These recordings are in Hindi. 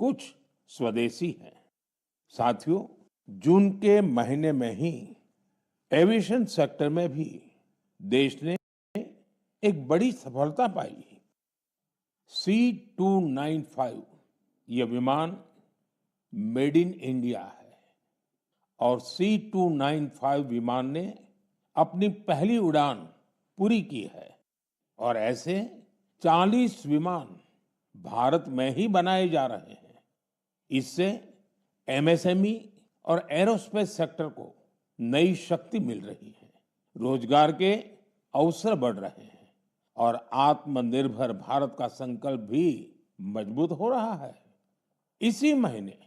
कुछ स्वदेशी हैं। साथियों, जून के महीने में ही एविएशन सेक्टर में भी देश ने एक बड़ी सफलता पाई। C295 यह विमान मेड इन इंडिया है और C295 विमान ने अपनी पहली उड़ान पूरी की है और ऐसे 40 विमान भारत में ही बनाए जा रहे हैं। इससे एमएसएमई और एरोस्पेस सेक्टर को नई शक्ति मिल रही है, रोजगार के अवसर बढ़ रहे हैं और आत्मनिर्भर भारत का संकल्प भी मजबूत हो रहा है। इसी महीने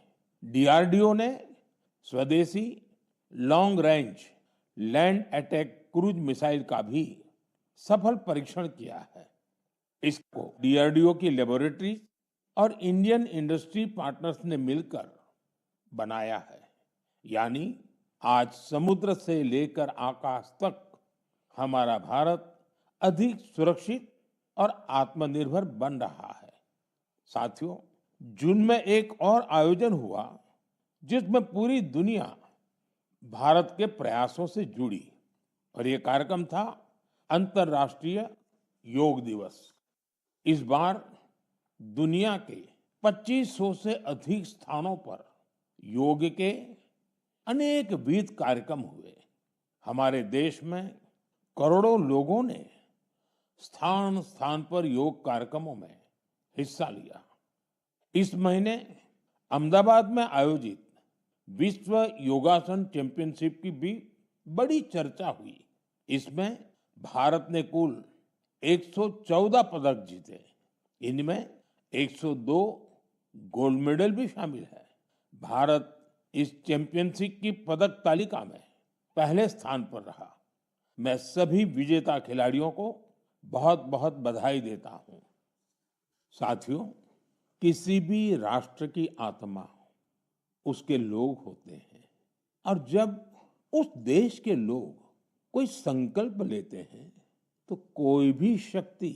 डीआरडीओ ने स्वदेशी long range land attack cruise missile का भी सफल परीक्षण किया है। इसको डीआरडीओ की लेबोरेटरी और इंडियन इंडस्ट्री पार्टनर्स ने मिलकर बनाया है। यानी आज समुद्र से लेकर आकाश तक हमारा भारत अधिक सुरक्षित और आत्मनिर्भर बन रहा है। साथियों, जून में एक और आयोजन हुआ जिसमें पूरी दुनिया भारत के प्रयासों से जुड़ी और ये कार्यक्रम था अंतर्राष्ट्रीय योग दिवस। इस बार दुनिया के 2500 से अधिक स्थानों पर योग के अनेक विविध कार्यक्रम हुए। हमारे देश में करोड़ों लोगों ने स्थान स्थान पर योग कार्यक्रमों में हिस्सा लिया। इस महीने अहमदाबाद में आयोजित विश्व योगासन चैंपियनशिप की भी बड़ी चर्चा हुई। इसमें भारत ने कुल 114 पदक जीते। इनमें 102 गोल्ड मेडल भी शामिल है। भारत इस चैंपियनशिप की पदक तालिका में पहले स्थान पर रहा। मैं सभी विजेता खिलाड़ियों को बहुत बहुत बधाई देता हूं। साथियों, किसी भी राष्ट्र की आत्मा उसके लोग होते हैं और जब उस देश के लोग कोई संकल्प लेते हैं तो कोई भी शक्ति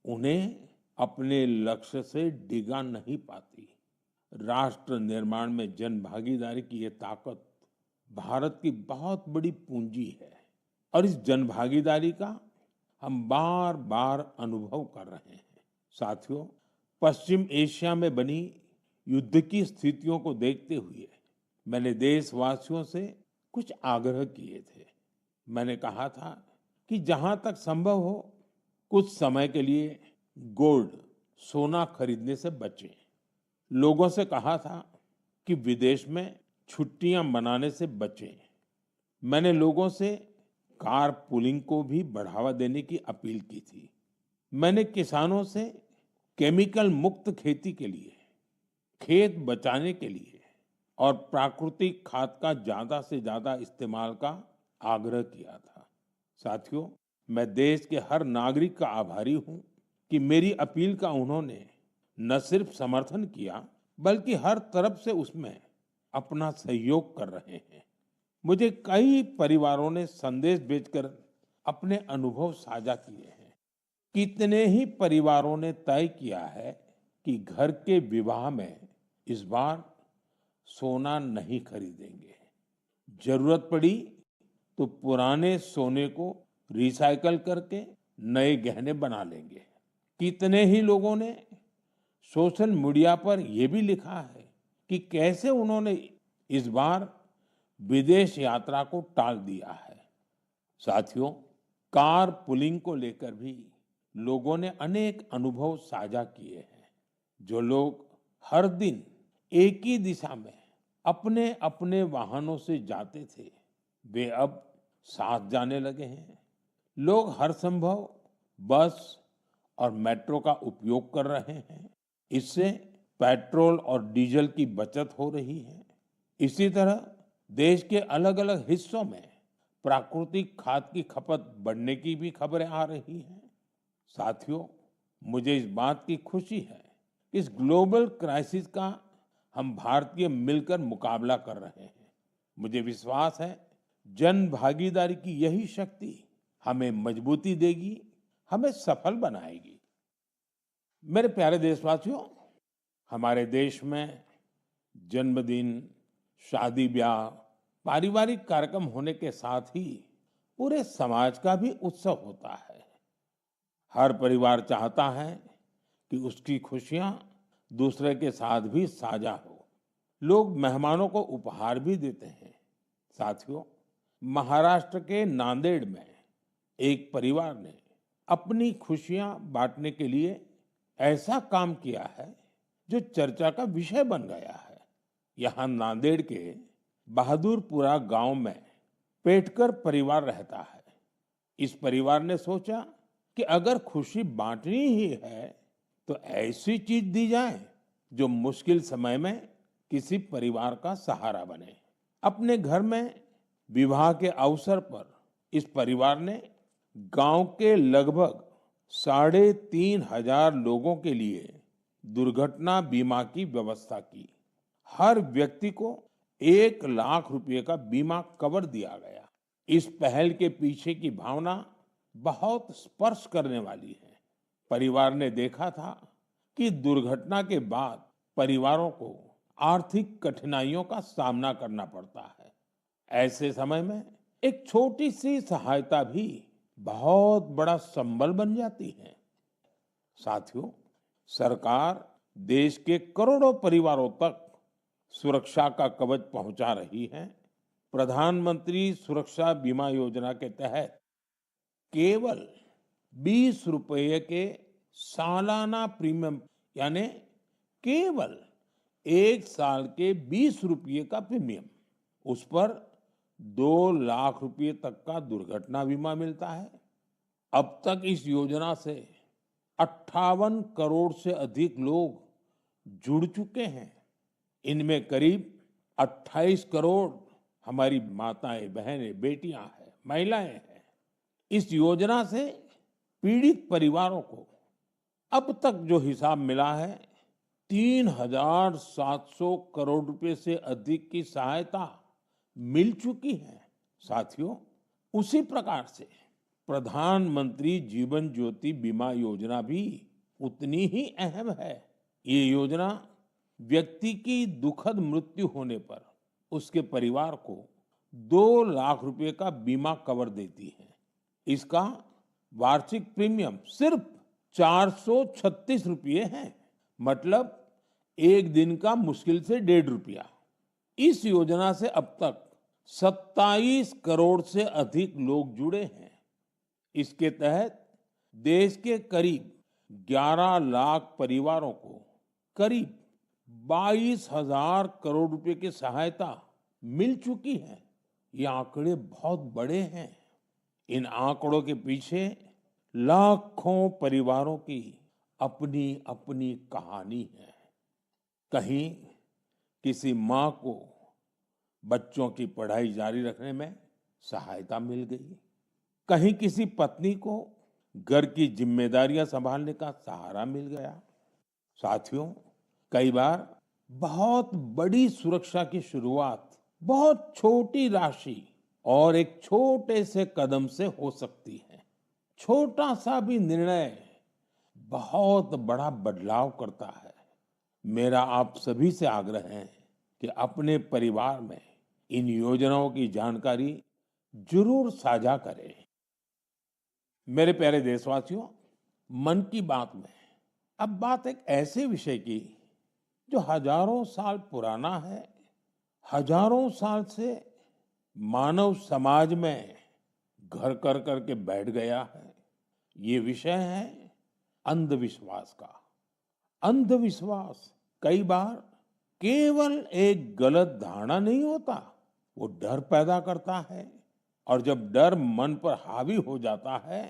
उन्हें अपने लक्ष्य से डिगा नहीं पाती। राष्ट्र निर्माण में जन भागीदारी की ये ताकत भारत की बहुत बड़ी पूंजी है और इस जन भागीदारी का हम बार बार अनुभव कर रहे हैं। साथियों, पश्चिम एशिया में बनी युद्ध की स्थितियों को देखते हुए मैंने देशवासियों से कुछ आग्रह किए थे। मैंने कहा था कि जहां तक संभव हो कुछ समय के लिए गोल्ड सोना खरीदने से बचें। लोगों से कहा था कि विदेश में छुट्टियां मनाने से बचें। मैंने लोगों से कार पुलिंग को भी बढ़ावा देने की अपील की थी। मैंने किसानों से केमिकल मुक्त खेती के लिए, खेत बचाने के लिए और प्राकृतिक खाद का ज्यादा से ज्यादा इस्तेमाल का आग्रह किया था। साथियों, मैं देश के हर नागरिक का आभारी हूं कि मेरी अपील का उन्होंने न सिर्फ समर्थन किया बल्कि हर तरफ से उसमें अपना सहयोग कर रहे हैं। मुझे कई परिवारों ने संदेश भेजकर अपने अनुभव साझा किए हैं। कितने ही परिवारों ने तय किया है कि घर के विवाह में इस बार सोना नहीं खरीदेंगे। जरूरत पड़ी तो पुराने सोने को रिसाइकल करके नए गहने बना लेंगे। कितने ही लोगों ने सोशल मीडिया पर यह भी लिखा है कि कैसे उन्होंने इस बार विदेश यात्रा को टाल दिया है। साथियों, कार पुलिंग को लेकर भी लोगों ने अनेक अनुभव साझा किए हैं। जो लोग हर दिन एक ही दिशा में अपने अपने वाहनों से जाते थे, वे अब साथ जाने लगे हैं। लोग हर संभव बस और मेट्रो का उपयोग कर रहे हैं। इससे पेट्रोल और डीजल की बचत हो रही है। इसी तरह देश के अलग अलग हिस्सों में प्राकृतिक खाद की खपत बढ़ने की भी खबरें आ रही हैं। साथियों, मुझे इस बात की खुशी है कि इस ग्लोबल क्राइसिस का हम भारतीय मिलकर मुकाबला कर रहे हैं। मुझे विश्वास है जन भागीदारी की यही शक्ति हमें मजबूती देगी, हमें सफल बनाएगी। मेरे प्यारे देशवासियों, हमारे देश में जन्मदिन, शादी ब्याह, पारिवारिक कार्यक्रम होने के साथ ही पूरे समाज का भी उत्सव होता है। हर परिवार चाहता है कि उसकी खुशियां दूसरे के साथ भी साझा हो। लोग मेहमानों को उपहार भी देते हैं। साथियों, महाराष्ट्र के नांदेड़ में एक परिवार ने अपनी खुशियां बांटने के लिए ऐसा काम किया है जो चर्चा का विषय बन गया है। यहाँ नांदेड़ के बहादुरपुरा गांव में पेटकर परिवार रहता है। इस परिवार ने सोचा कि अगर खुशी बांटनी ही है तो ऐसी चीज दी जाए जो मुश्किल समय में किसी परिवार का सहारा बने। अपने घर में विवाह के अवसर पर इस परिवार ने गांव के लगभग 3,500 लोगों के लिए दुर्घटना बीमा की व्यवस्था की। हर व्यक्ति को 1 लाख रुपए का बीमा कवर दिया गया। इस पहल के पीछे की भावना बहुत स्पर्श करने वाली है। परिवार ने देखा था कि दुर्घटना के बाद परिवारों को आर्थिक कठिनाइयों का सामना करना पड़ता है। ऐसे समय में एक छोटी सी सहायता भी बहुत बड़ा संबल बन जाती है। साथियों, सरकार देश के करोड़ों परिवारों तक सुरक्षा का कवच पहुंचा रही है। प्रधानमंत्री सुरक्षा बीमा योजना के तहत केवल 20 रुपए के सालाना प्रीमियम, यानी केवल 1 साल के 20 रुपये का प्रीमियम, उस पर 2 लाख रुपए तक का दुर्घटना बीमा मिलता है। अब तक इस योजना से 58 करोड़ से अधिक लोग जुड़ चुके हैं। इनमें करीब 28 करोड़ हमारी माताएं, बहनें, बेटियां हैं, महिलाएं हैं। इस योजना से पीड़ित परिवारों को अब तक जो हिसाब मिला है, 3,700 करोड़ रुपए से अधिक की सहायता मिल चुकी है। साथियों, उसी प्रकार से प्रधानमंत्री जीवन ज्योति बीमा योजना भी उतनी ही अहम है। ये योजना व्यक्ति की दुखद मृत्यु होने पर उसके परिवार को 2 लाख रुपए का बीमा कवर देती है। इसका वार्षिक प्रीमियम सिर्फ 436 रुपये है, मतलब एक दिन का मुश्किल से 1.5 रुपया। इस योजना से अब तक 27 करोड़ से अधिक लोग जुड़े हैं। इसके तहत देश के करीब 11 लाख परिवारों को करीब 22,000 करोड़ रुपए की सहायता मिल चुकी है। ये आंकड़े बहुत बड़े हैं। इन आंकड़ों के पीछे लाखों परिवारों की अपनी अपनी कहानी है। कहीं किसी माँ को बच्चों की पढ़ाई जारी रखने में सहायता मिल गई, कहीं किसी पत्नी को घर की जिम्मेदारियां संभालने का सहारा मिल गया। साथियों, कई बार बहुत बड़ी सुरक्षा की शुरुआत बहुत छोटी राशि और एक छोटे से कदम से हो सकती है। छोटा सा भी निर्णय बहुत बड़ा बदलाव करता है। मेरा आप सभी से आग्रह है कि अपने परिवार में इन योजनाओं की जानकारी जरूर साझा करें। मेरे प्यारे देशवासियों, मन की बात में अब बात एक ऐसे विषय की जो हजारों साल पुराना है, हजारों साल से मानव समाज में घर कर करके बैठ गया है। ये विषय है अंधविश्वास का। अंधविश्वास कई बार केवल एक गलत धारणा नहीं होता, वो डर पैदा करता है। और जब डर मन पर हावी हो जाता है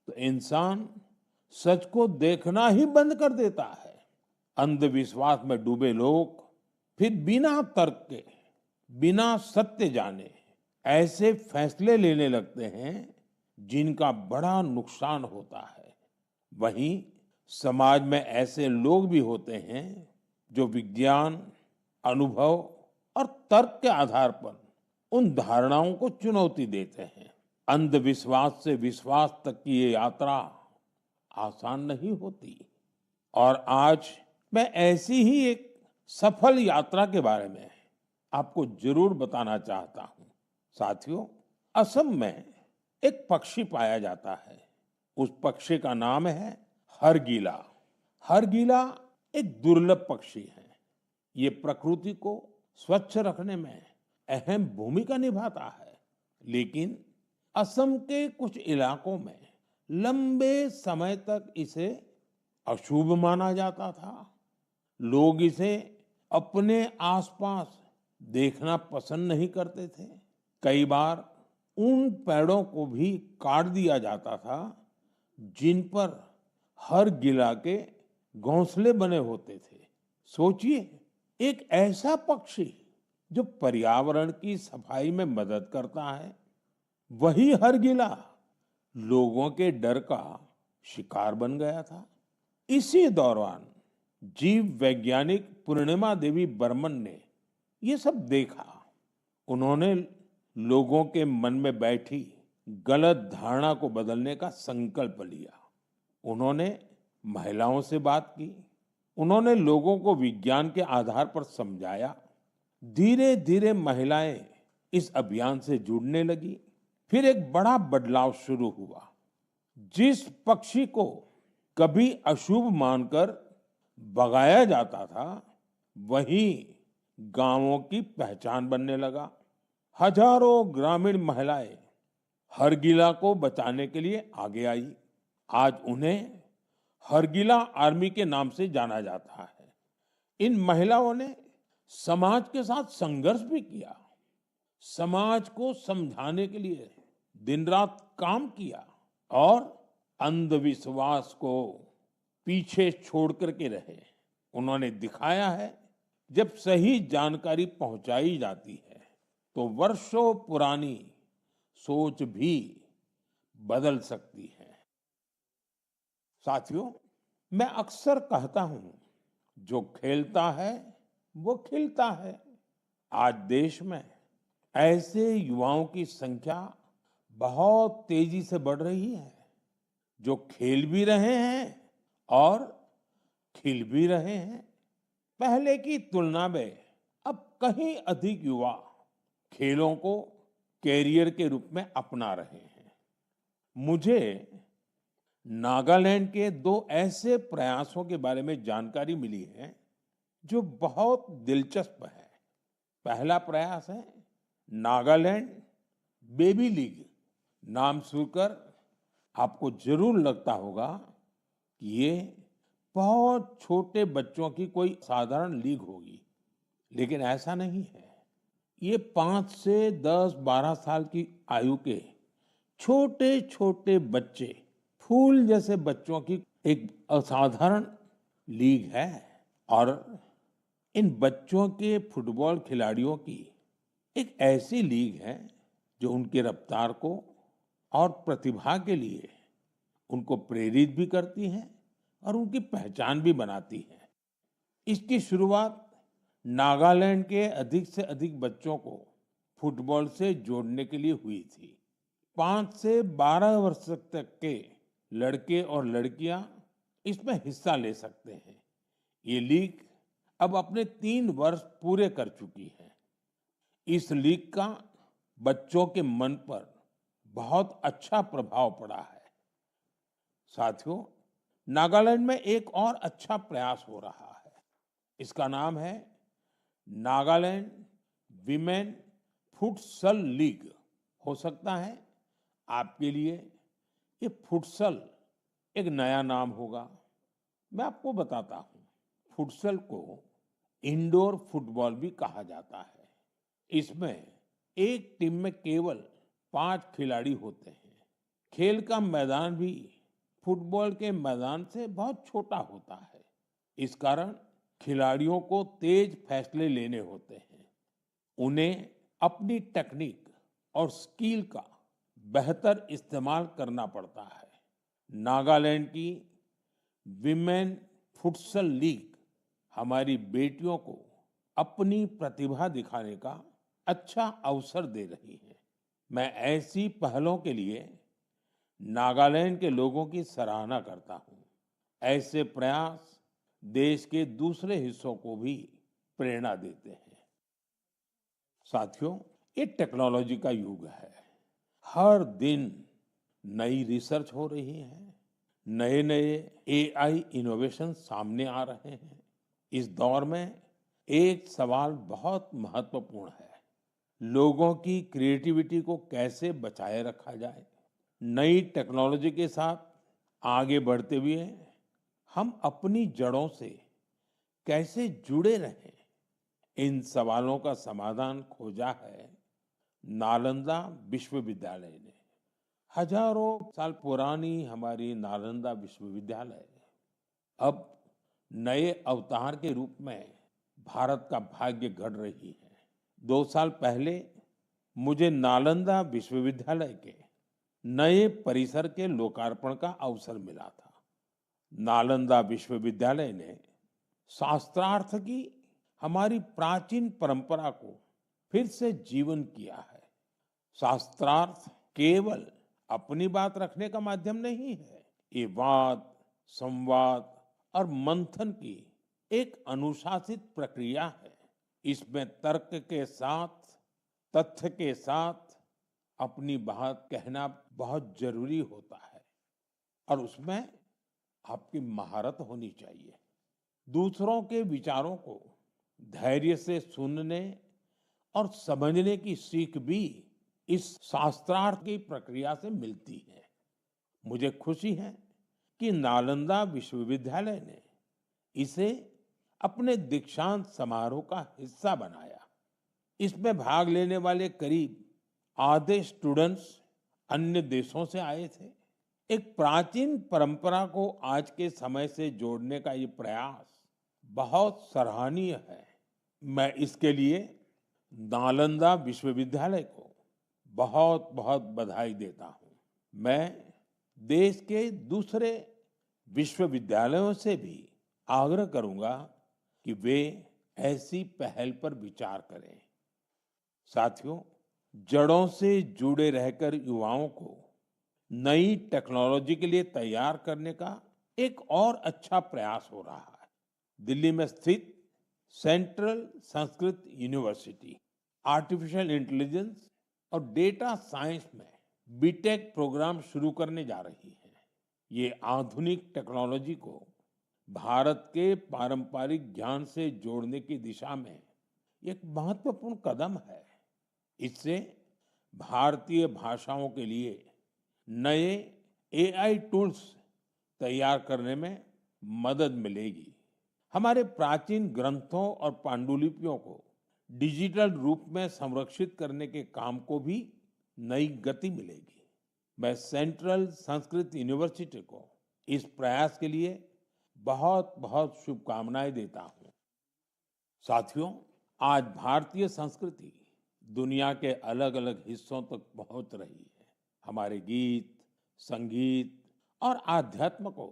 तो इंसान सच को देखना ही बंद कर देता है। अंधविश्वास में डूबे लोग फिर बिना तर्क के, बिना सत्य जाने ऐसे फैसले लेने लगते हैं जिनका बड़ा नुकसान होता है। वहीं समाज में ऐसे लोग भी होते हैं जो विज्ञान, अनुभव और तर्क के आधार पर उन धारणाओं को चुनौती देते हैं। अंधविश्वास से विश्वास तक की ये यात्रा आसान नहीं होती। और आज मैं ऐसी ही एक सफल यात्रा के बारे में आपको जरूर बताना चाहता हूं। साथियों, असम में एक पक्षी पाया जाता है। उस पक्षी का नाम है हरगिला। हरगिला एक दुर्लभ पक्षी है। ये प्रकृति को स्वच्छ रखने में अहम भूमिका निभाता है, लेकिन असम के कुछ इलाकों में लंबे समय तक इसे अशुभ माना जाता था। लोग इसे अपने आसपास देखना पसंद नहीं करते थे। कई बार उन पेड़ों को भी काट दिया जाता था जिन पर हर गिला के घोंसले बने होते थे। सोचिए, एक ऐसा पक्षी जो पर्यावरण की सफाई में मदद करता है, वही हर गिला लोगों के डर का शिकार बन गया था। इसी दौरान जीव वैज्ञानिक पूर्णिमा देवी बर्मन ने ये सब देखा। उन्होंने लोगों के मन में बैठी गलत धारणा को बदलने का संकल्प लिया। उन्होंने महिलाओं से बात की। उन्होंने लोगों को विज्ञान के आधार पर समझाया। धीरे धीरे महिलाएं इस अभियान से जुड़ने लगी। फिर एक बड़ा बदलाव शुरू हुआ। जिस पक्षी को कभी अशुभ मानकर भगाया जाता था, वही गांवों की पहचान बनने लगा। हजारों ग्रामीण महिलाएं हरगिला को बचाने के लिए आगे आई। आज उन्हें हरगिला आर्मी के नाम से जाना जाता है। इन महिलाओं ने समाज के साथ संघर्ष भी किया। समाज को समझाने के लिए दिन रात काम किया और अंधविश्वास को पीछे छोड़ करके रहे। उन्होंने दिखाया है, जब सही जानकारी पहुंचाई जाती है तो वर्षों पुरानी सोच भी बदल सकती है। साथियों, मैं अक्सर कहता हूं, जो खेलता है वो खिलता है। आज देश में ऐसे युवाओं की संख्या बहुत तेजी से बढ़ रही है, जो खेल भी रहे हैं और खिल भी रहे हैं। पहले की तुलना में अब कहीं अधिक युवा खेलों को कैरियर के रूप में अपना रहे हैं। मुझे नागालैंड के दो ऐसे प्रयासों के बारे में जानकारी मिली है जो बहुत दिलचस्प है। पहला प्रयास है नागालैंड बेबी लीग। नाम सुनकर आपको जरूर लगता होगा कि ये बहुत छोटे बच्चों की कोई साधारण लीग होगी, लेकिन ऐसा नहीं है। ये 5 से 10-12 साल की आयु के छोटे छोटे बच्चे, फूल जैसे बच्चों की एक असाधारण लीग है। और इन बच्चों के फुटबॉल खिलाड़ियों की एक ऐसी लीग है जो उनकी रफ्तार को और प्रतिभा के लिए उनको प्रेरित भी करती है और उनकी पहचान भी बनाती है। इसकी शुरुआत नागालैंड के अधिक से अधिक बच्चों को फुटबॉल से जोड़ने के लिए हुई थी। 5 से 12 वर्ष तक के लड़के और लड़कियां इसमें हिस्सा ले सकते हैं। ये लीग अब अपने 3 वर्ष पूरे कर चुकी है। इस लीग का बच्चों के मन पर बहुत अच्छा प्रभाव पड़ा है। साथियों, नागालैंड में एक और अच्छा प्रयास हो रहा है। इसका नाम है नागालैंड विमेन फुटसल लीग। हो सकता है आपके लिए ये फुटसल एक नया नाम होगा। मैं आपको बताता हूँ, फुटसल को इंडोर फुटबॉल भी कहा जाता है। इसमें एक टीम में केवल 5 खिलाड़ी होते हैं। खेल का मैदान भी फुटबॉल के मैदान से बहुत छोटा होता है। इस कारण खिलाड़ियों को तेज फैसले लेने होते हैं। उन्हें अपनी टेक्निक और स्किल का बेहतर इस्तेमाल करना पड़ता है। नागालैंड की विमेन फुटसल लीग हमारी बेटियों को अपनी प्रतिभा दिखाने का अच्छा अवसर दे रही है। मैं ऐसी पहलों के लिए नागालैंड के लोगों की सराहना करता हूं। ऐसे प्रयास देश के दूसरे हिस्सों को भी प्रेरणा देते हैं। साथियों, ये टेक्नोलॉजी का युग है। हर दिन नई रिसर्च हो रही है, नए नए एआई इनोवेशन सामने आ रहे हैं। इस दौर में एक सवाल बहुत महत्वपूर्ण है, लोगों की क्रिएटिविटी को कैसे बचाए रखा जाए। नई टेक्नोलॉजी के साथ आगे बढ़ते हुए हम अपनी जड़ों से कैसे जुड़े रहें, इन सवालों का समाधान खोजा है नालंदा विश्वविद्यालय ने। हजारों साल पुरानी हमारी नालंदा विश्वविद्यालय अब नए अवतार के रूप में भारत का भाग्य गढ़ रही है। 2 साल पहले मुझे नालंदा विश्वविद्यालय के नए परिसर के लोकार्पण का अवसर मिला था। नालंदा विश्वविद्यालय ने शास्त्रार्थ की हमारी प्राचीन परंपरा को फिर से जीवन किया है। शास्त्रार्थ केवल अपनी बात रखने का माध्यम नहीं है, ये वाद, संवाद और मंथन की एक अनुशासित प्रक्रिया है। इसमें तर्क के साथ, तथ्य के साथ अपनी बात कहना बहुत जरूरी होता है और उसमें आपकी महारत होनी चाहिए। दूसरों के विचारों को धैर्य से सुनने और समझने की सीख भी इस शास्त्रार्थ की प्रक्रिया से मिलती है। मुझे खुशी है कि नालंदा विश्वविद्यालय ने इसे अपने दीक्षांत समारोह का हिस्सा बनाया। इसमें भाग लेने वाले करीब आधे स्टूडेंट्स अन्य देशों से आए थे। एक प्राचीन परंपरा को आज के समय से जोड़ने का ये प्रयास बहुत सराहनीय है। मैं इसके लिए नालंदा विश्वविद्यालय को बहुत बहुत बधाई देता हूं। मैं देश के दूसरे विश्वविद्यालयों से भी आग्रह करूंगा कि वे ऐसी पहल पर विचार करें। साथियों, जड़ों से जुड़े रहकर युवाओं को नई टेक्नोलॉजी के लिए तैयार करने का एक और अच्छा प्रयास हो रहा है। दिल्ली में स्थित central Sanskrit university artificial intelligence और डेटा साइंस में बीटेक प्रोग्राम शुरू करने जा रही है। ये आधुनिक टेक्नोलॉजी को भारत के पारंपरिक ज्ञान से जोड़ने की दिशा में एक महत्वपूर्ण कदम है। इससे भारतीय भाषाओं के लिए नए एआई टूल्स तैयार करने में मदद मिलेगी। हमारे प्राचीन ग्रंथों और पांडुलिपियों को डिजिटल रूप में संरक्षित करने के काम को भी नई गति मिलेगी। मैं सेंट्रल संस्कृत यूनिवर्सिटी को इस प्रयास के लिए बहुत बहुत शुभकामनाएं देता हूं। साथियों, आज भारतीय संस्कृति दुनिया के अलग अलग हिस्सों तक पहुंच रही है। हमारे गीत, संगीत और आध्यात्म को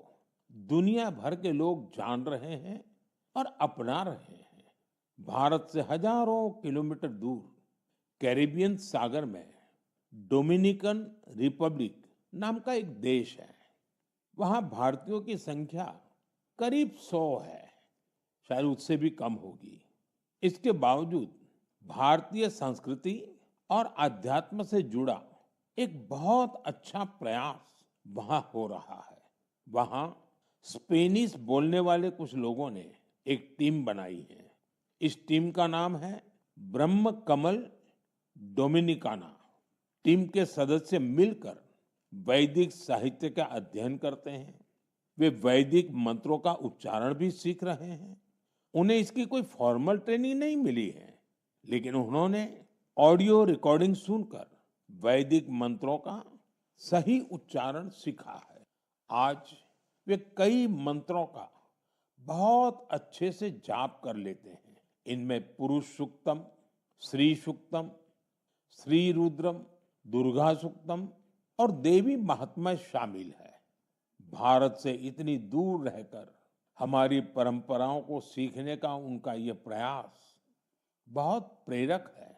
दुनिया भर के लोग जान रहे हैं और अपना रहे हैं। भारत से हजारों किलोमीटर दूर कैरिबियन सागर में डोमिनिकन रिपब्लिक नाम का एक देश है। वहां भारतीयों की संख्या करीब 100 है, शायद उससे भी कम होगी। इसके बावजूद भारतीय संस्कृति और आध्यात्म से जुड़ा एक बहुत अच्छा प्रयास वहां हो रहा है। वहां स्पेनिश बोलने वाले कुछ लोगों ने एक टीम बनाई है। इस टीम का नाम है ब्रह्म कमल डोमिनिकाना। टीम के सदस्य मिलकर वैदिक साहित्य का अध्ययन करते हैं। वे वैदिक मंत्रों का उच्चारण भी सीख रहे हैं। उन्हें इसकी कोई फॉर्मल ट्रेनिंग नहीं मिली है, लेकिन उन्होंने ऑडियो रिकॉर्डिंग सुनकर वैदिक मंत्रों का सही उच्चारण सीखा है। आज वे कई मंत्रों का बहुत अच्छे से जाप कर लेते हैं। इनमें पुरुष सूक्तम, श्री सूक्तम, श्री रुद्रम, दुर्गा सूक्तम और देवी महात्म्य शामिल है। भारत से इतनी दूर रहकर हमारी परंपराओं को सीखने का उनका ये प्रयास बहुत प्रेरक है।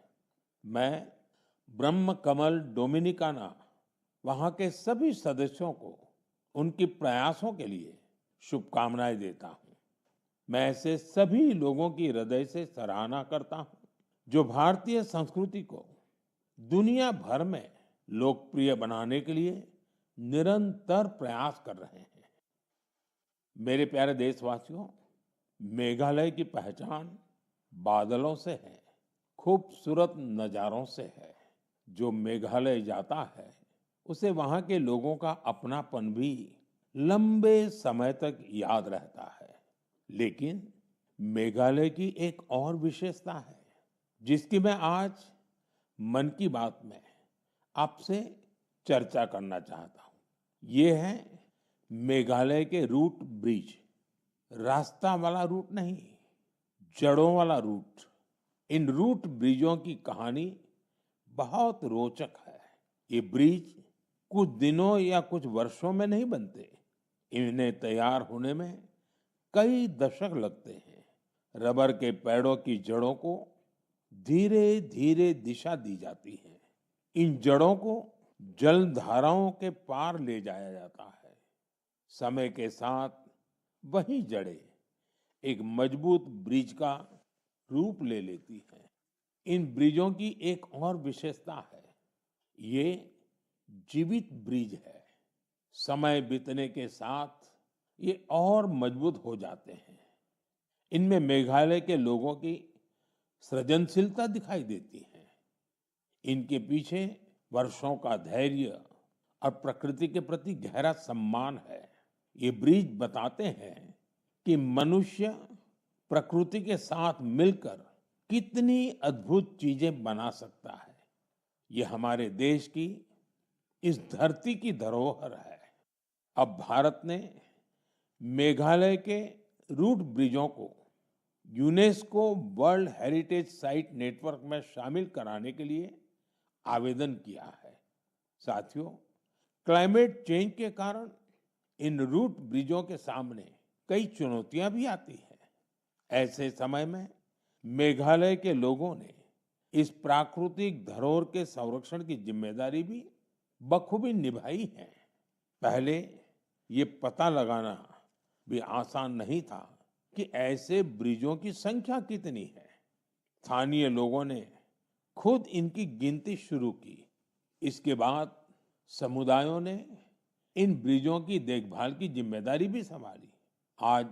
मैं ब्रह्म कमल डोमिनिकाना वहां के सभी सदस्यों को उनके प्रयासों के लिए शुभकामनाएं देता हूं। मैं ऐसे सभी लोगों की हृदय से सराहना करता हूं जो भारतीय संस्कृति को दुनिया भर में लोकप्रिय बनाने के लिए निरंतर प्रयास कर रहे हैं। मेरे प्यारे देशवासियों, मेघालय की पहचान बादलों से है, खूबसूरत नजारों से है। जो मेघालय जाता है उसे वहां के लोगों का अपनापन भी लंबे समय तक याद रहता है। लेकिन मेघालय की एक और विशेषता है जिसकी मैं आज मन की बात में आपसे चर्चा करना चाहता हूं। ये है मेघालय के रूट ब्रिज। रास्ता वाला रूट नहीं, जड़ों वाला रूट। इन रूट ब्रिजों की कहानी बहुत रोचक है। ये ब्रिज कुछ दिनों या कुछ वर्षों में नहीं बनते। इन्हें तैयार होने में कई दशक लगते हैं। रबर के पेड़ों की जड़ों को धीरे धीरे दिशा दी जाती है। इन जड़ों को जल धाराओं के पार ले जाया जाता है। समय के साथ वही जड़ें एक मजबूत ब्रिज का रूप ले लेती हैं। इन ब्रिजों की एक और विशेषता है, ये जीवित ब्रिज है। समय बीतने के साथ ये और मजबूत हो जाते हैं। इनमें मेघालय के लोगों की सृजनशीलता दिखाई देती है। इनके पीछे वर्षों का धैर्य और प्रकृति के प्रति गहरा सम्मान है। ये ब्रिज बताते हैं कि मनुष्य प्रकृति के साथ मिलकर कितनी अद्भुत चीजें बना सकता है। ये हमारे देश की, इस धरती की धरोहर है। अब भारत ने मेघालय के रूट ब्रिजों को UNESCO world heritage site network में शामिल कराने के लिए आवेदन किया है। साथियों, क्लाइमेट चेंज के कारण इन रूट ब्रिजों के सामने कई चुनौतियां भी आती हैं। ऐसे समय में मेघालय के लोगों ने इस प्राकृतिक धरोहर के संरक्षण की जिम्मेदारी भी बखूबी निभाई है। पहले ये पता लगाना भी आसान नहीं था कि ऐसे ब्रिजों की संख्या कितनी है। स्थानीय लोगों ने खुद इनकी गिनती शुरू की। इसके बाद समुदायों ने इन ब्रिजों की देखभाल की जिम्मेदारी भी संभाली। आज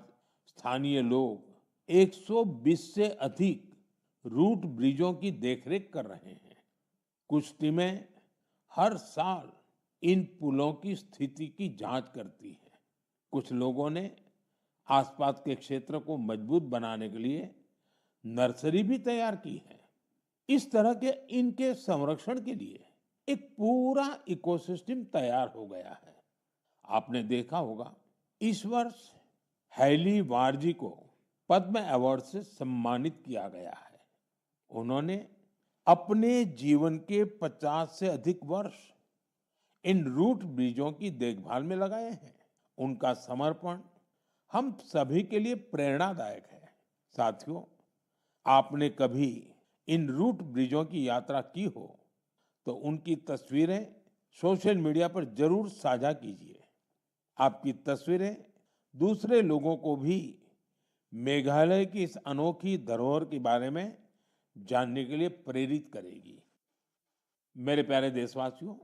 स्थानीय लोग 120 से अधिक रूट ब्रिजों की देखरेख कर रहे हैं। कुछ टीमें हर साल इन पुलों की स्थिति की जांच करती हैं। कुछ लोगों ने आसपास के क्षेत्र को मजबूत बनाने के लिए नर्सरी भी तैयार की है। इस तरह के इनके संरक्षण के लिए एक पूरा इकोसिस्टम तैयार हो गया है। आपने देखा होगा, इस वर्ष हैली वारजी को पद्म अवार्ड से सम्मानित किया गया है। उन्होंने अपने जीवन के 50 से अधिक वर्ष इन रूट ब्रिजों की देखभाल में लगाए हैं। उनका समर्पण हम सभी के लिए प्रेरणादायक है। साथियों, आपने कभी इन रूट ब्रिजों की यात्रा की हो तो उनकी तस्वीरें सोशल मीडिया पर जरूर साझा कीजिए। आपकी तस्वीरें दूसरे लोगों को भी मेघालय की इस अनोखी धरोहर के बारे में जानने के लिए प्रेरित करेगी। मेरे प्यारे देशवासियों,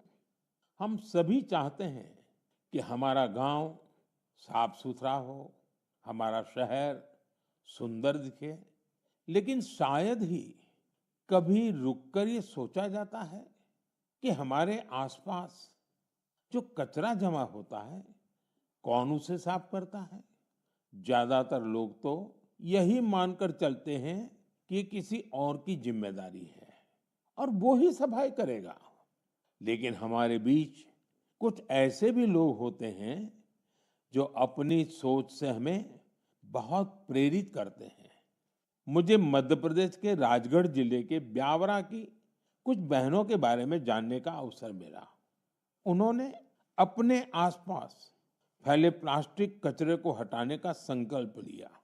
हम सभी चाहते हैं कि हमारा गांव साफ सुथरा हो, हमारा शहर सुंदर दिखे। लेकिन शायद ही कभी रुककर ये सोचा जाता है कि हमारे आसपास जो कचरा जमा होता है, कौन उसे साफ करता है। ज्यादातर लोग तो यही मानकर चलते हैं कि ये किसी और की जिम्मेदारी है और वो ही सफाई करेगा। लेकिन हमारे बीच कुछ ऐसे भी लोग होते हैं जो अपनी सोच से हमें बहुत प्रेरित करते हैं। मुझे मध्य प्रदेश के राजगढ़ जिले के ब्यावरा की कुछ बहनों के बारे में जानने का अवसर मिला। उन्होंने अपने आसपास फैले प्लास्टिक कचरे को हटाने का संकल्प लिया।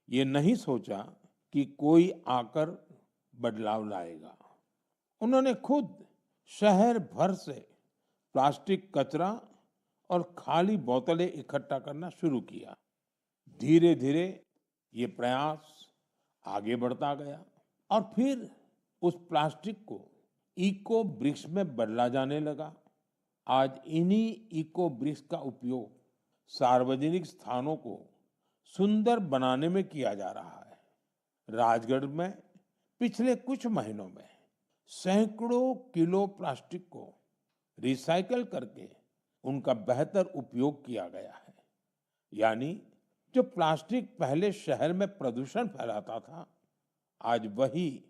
ये नहीं सोचा कि कोई आकर बदलाव लाएगा। उन्होंने खुद शहर भर से प्लास्टिक कचरा और खाली बोतलें इकट्ठा करना शुरू किया। धीरे धीरे ये प्रयास आगे बढ़ता गया और फिर उस प्लास्टिक को इको ब्रिक्स में बदला जाने लगा। आज इन्हीं इको ब्रिक्स का उपयोग सार्वजनिक स्थानों को सुंदर बनाने में किया जा रहा है। राजगढ़ में पिछले कुछ महीनों में सैकड़ों किलो प्लास्टिक को रिसाइकल करके उनका बेहतर उपयोग किया गया है। यानी जो प्लास्टिक पहले शहर में प्रदूषण फैलाता था, आज वही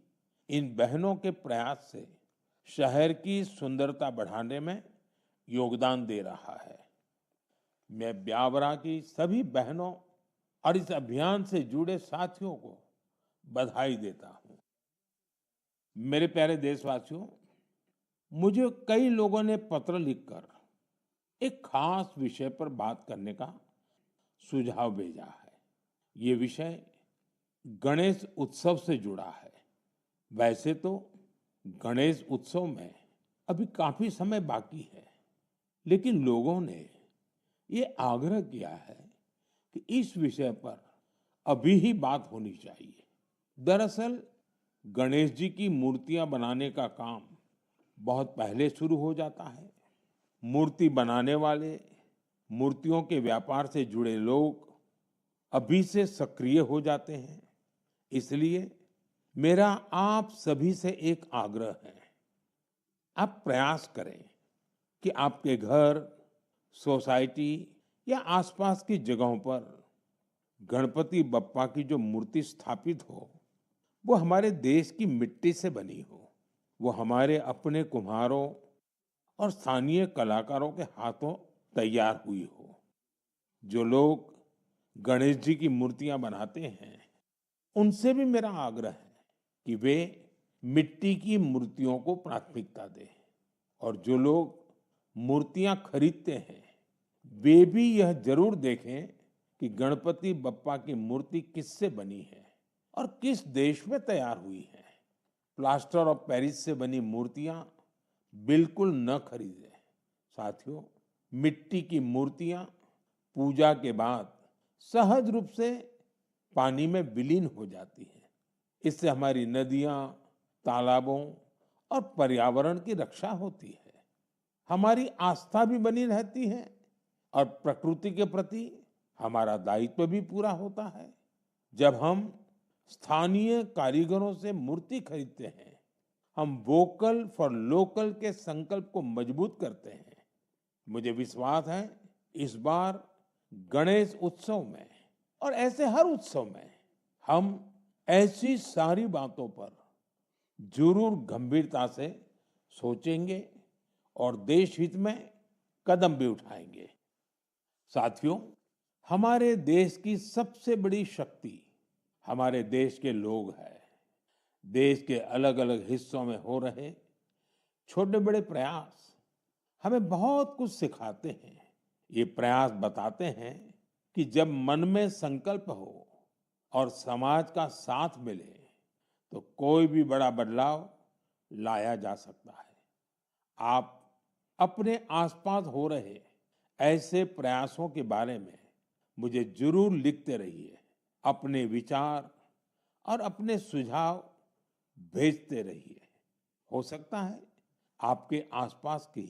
इन बहनों के प्रयास से शहर की सुंदरता बढ़ाने में योगदान दे रहा है। मैं ब्यावरा की सभी बहनों और इस अभियान से जुड़े साथियों को बधाई देता हूं। मेरे प्यारे देशवासियों, मुझे कई लोगों ने पत्र लिखकर एक खास विषय पर बात करने का सुझाव भेजा है। ये विषय गणेश उत्सव से जुड़ा है। वैसे तो गणेश उत्सव में अभी काफी समय बाकी है, लेकिन लोगों ने ये आग्रह किया है कि इस विषय पर अभी ही बात होनी चाहिए। दरअसल गणेश जी की मूर्तियां बनाने का काम बहुत पहले शुरू हो जाता है। मूर्ति बनाने वाले, मूर्तियों के व्यापार से जुड़े लोग अभी से सक्रिय हो जाते हैं। इसलिए मेरा आप सभी से एक आग्रह है, आप प्रयास करें कि आपके घर, सोसाइटी या आसपास की जगहों पर गणपति बप्पा की जो मूर्ति स्थापित हो, वो हमारे देश की मिट्टी से बनी हो, वो हमारे अपने कुम्हारों और स्थानीय कलाकारों के हाथों तैयार हुई हो। जो लोग गणेश जी की मूर्तियां बनाते हैं, उनसे भी मेरा आग्रह है कि वे मिट्टी की मूर्तियों को प्राथमिकता दें, और जो लोग मूर्तियां खरीदते हैं, वे भी यह जरूर देखें कि गणपति बप्पा की मूर्ति किससे बनी है और किस देश में तैयार हुई है। प्लास्टर ऑफ पेरिस से बनी मूर्तियां बिल्कुल न खरीदें। साथियों, मिट्टी की मूर्तियां पूजा के बाद सहज रूप से पानी में विलीन हो जाती हैं। इससे हमारी नदियां, तालाबों और पर्यावरण की रक्षा होती है। हमारी आस्था भी बनी रहती है और प्रकृति के प्रति हमारा दायित्व भी पूरा होता है। जब हम स्थानीय कारीगरों से मूर्ति खरीदते हैं, हम वोकल फॉर लोकल के संकल्प को मजबूत करते हैं। मुझे विश्वास है इस बार गणेश उत्सव में और ऐसे हर उत्सव में हम ऐसी सारी बातों पर जरूर गंभीरता से सोचेंगे और देश हित में कदम भी उठाएंगे। साथियों, हमारे देश की सबसे बड़ी शक्ति हमारे देश के लोग हैं। देश के अलग अलग हिस्सों में हो रहे छोटे बड़े प्रयास हमें बहुत कुछ सिखाते हैं। ये प्रयास बताते हैं कि जब मन में संकल्प हो और समाज का साथ मिले, तो कोई भी बड़ा बदलाव लाया जा सकता है। आप अपने आसपास हो रहे ऐसे प्रयासों के बारे में मुझे जरूर लिखते रहिए। अपने विचार और अपने सुझाव भेजते रहिए। हो सकता है आपके आसपास की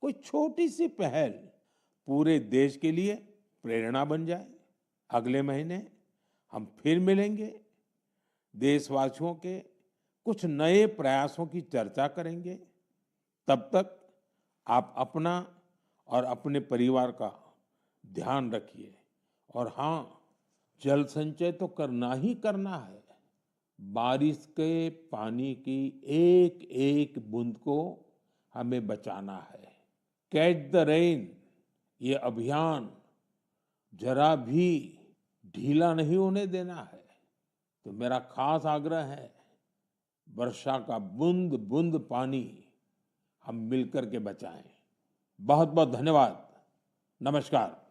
कोई छोटी सी पहल पूरे देश के लिए प्रेरणा बन जाए। अगले महीने हम फिर मिलेंगे, देशवासियों के कुछ नए प्रयासों की चर्चा करेंगे। तब तक आप अपना और अपने परिवार का ध्यान रखिए। और हाँ, जल संचय तो करना ही करना है। बारिश के पानी की एक एक बूंद को हमें बचाना है। कैच द रेन, ये अभियान जरा भी ढीला नहीं होने देना है। तो मेरा खास आग्रह है, वर्षा का बूंद बूंद पानी हम मिलकर के बचाएं। बहुत बहुत धन्यवाद। नमस्कार।